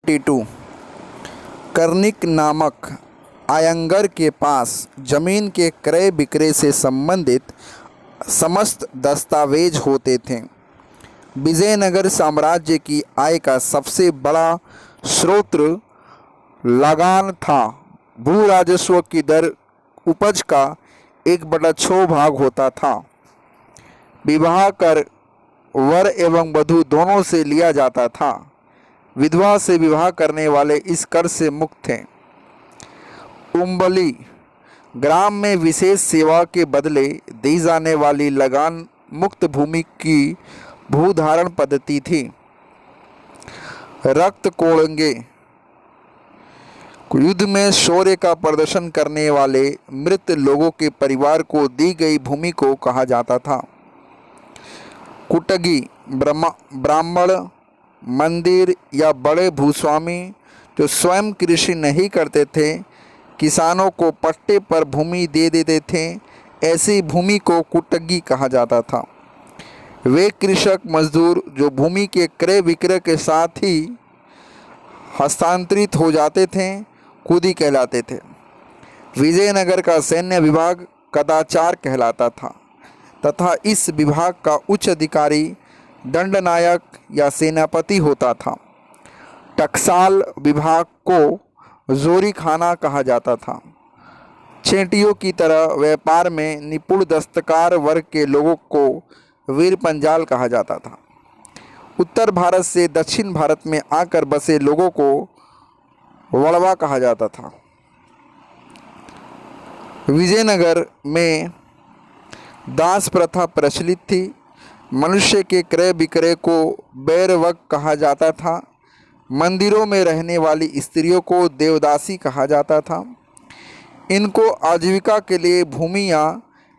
42 Kernig नामक आयंगर के पास जमीन के क्रय विक्रय से संबंधित समस्त दस्तावेज होते थे। विजयनगर साम्राज्य की आय का सबसे बड़ा स्रोत लगान था। भू राजस्व की दर उपज का 1/6 भाग होता था। विवाह कर वर एवं वधू दोनों से लिया जाता था। विधवा से विवाह करने वाले इस कर से मुक्त थे। उम्बली ग्राम में विशेष सेवा के बदले दी जाने वाली लगान मुक्त भूमि की भूधारण पद्धति थी। रक्त कोड़ंगे युद्ध में शौर्य का प्रदर्शन करने वाले मृत लोगों के परिवार को दी गई भूमि को कहा जाता था। कुटगी ब्राह्मण, मंदिर या बड़े भूस्वामी जो स्वयं कृषि नहीं करते थे, किसानों को पट्टे पर भूमि दे देते थे। ऐसी भूमि को कुटगी कहा जाता था। वे कृषक मजदूर जो भूमि के क्रय विक्रय के साथ ही हस्तांतरित हो जाते थे, कुदी कहलाते थे। विजयनगर का सैन्य विभाग कदाचार कहलाता था तथा इस विभाग का उच्च अधिकारी दंडनायक या सेनापति होता था। टकसाल विभाग को जोरी खाना कहा जाता था। चेंटियों की तरह व्यापार में निपुण दस्तकार वर्ग के लोगों को वीर पंजाल कहा जाता था। उत्तर भारत से दक्षिण भारत में आकर बसे लोगों को वड़वा कहा जाता था। विजयनगर में दास प्रथा प्रचलित थी। मनुष्य के क्रय विक्रय को बैरवक कहा जाता था। मंदिरों में रहने वाली स्त्रियों को देवदासी कहा जाता था। इनको आजीविका के लिए भूमि या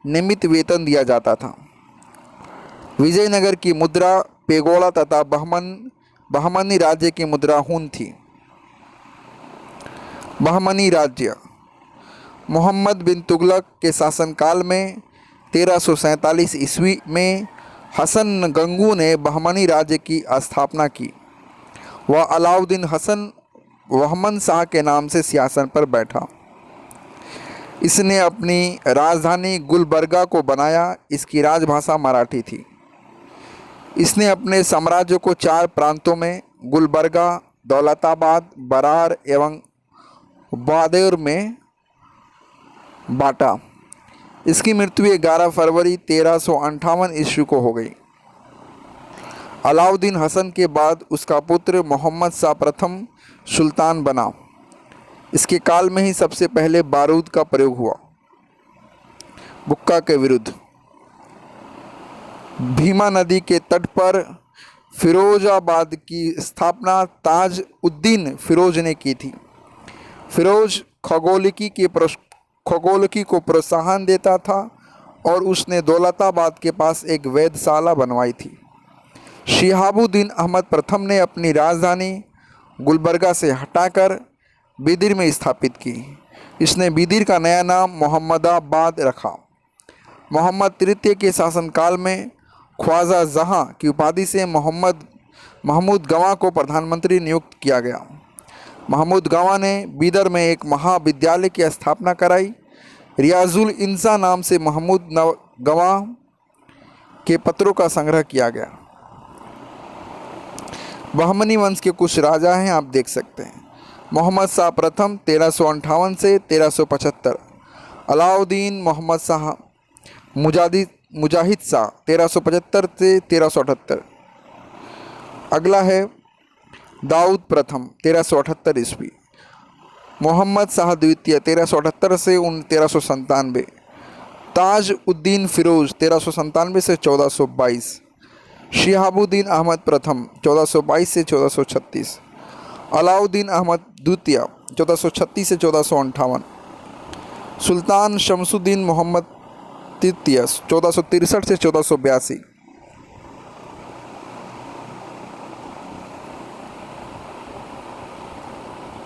नियमित वेतन दिया जाता था। विजयनगर की मुद्रा पेगोड़ा तथा बहमनी राज्य की मुद्रा हून थी। बहमनी राज्य मोहम्मद बिन तुगलक के शासनकाल में 1347 ईस्वी में हसन गंगू ने बहमनी राज्य की स्थापना की। वह अलाउद्दीन हसन वहमन शाह के नाम से सिंहासन पर बैठा। इसने अपनी राजधानी गुलबर्गा को बनाया। इसकी राजभाषा मराठी थी। इसने अपने साम्राज्य को 4 प्रांतों में गुलबर्गा, दौलताबाद, बरार एवं ग्वादेर में बांटा। इसकी मृत्यु 11 फरवरी 1358 ईस्वी को हो गई। अलाउद्दीन हसन के बाद उसका पुत्र मोहम्मद शाह प्रथम सुल्तान बना। इसके काल में ही सबसे पहले बारूद का प्रयोग हुआ बुक्का के विरुद्ध। भीमा नदी के तट पर फिरोजाबाद की स्थापना ताज उद्दीन फिरोज ने की थी। फिरोज खगोलिकी को प्रोत्साहन देता था और उसने दौलताबाद के पास एक वेधशाला बनवाई थी। शिहाबुद्दीन अहमद प्रथम ने अपनी राजधानी गुलबर्गा से हटाकर बिदिर में स्थापित की। इसने बिदिर का नया नाम मोहम्मदाबाद रखा। मोहम्मद तृतीय के शासनकाल में ख्वाजा जहाँ की उपाधि से महमूद गवां को प्रधानमंत्री नियुक्त किया गया। महमूद गवां ने बिदर में एक महाविद्यालय की स्थापना कराई। रियाजुल इंसा नाम से महमूद गवां के पत्रों का संग्रह किया गया। बहमनी वंश के कुछ राजा हैं, आप देख सकते हैं। मोहम्मद शाह प्रथम 1358 से 1375, अलाउद्दीन मोहम्मद शाह मुजाहिद शाह 1375 से 1378। अगला है दाऊद प्रथम 1378 ईस्वी, मोहम्मद शाह द्वितीय 1378 से 1397, ताज उद्दीन फिरोज 1397 से 1422, शिहाबुद्दीन अहमद प्रथम 1422 से 1436, अलाउद्दीन अहमद द्वितीय 1436 से 1458, सुल्तान शमसुद्दीन मोहम्मद तृतीय 1463 से 1482।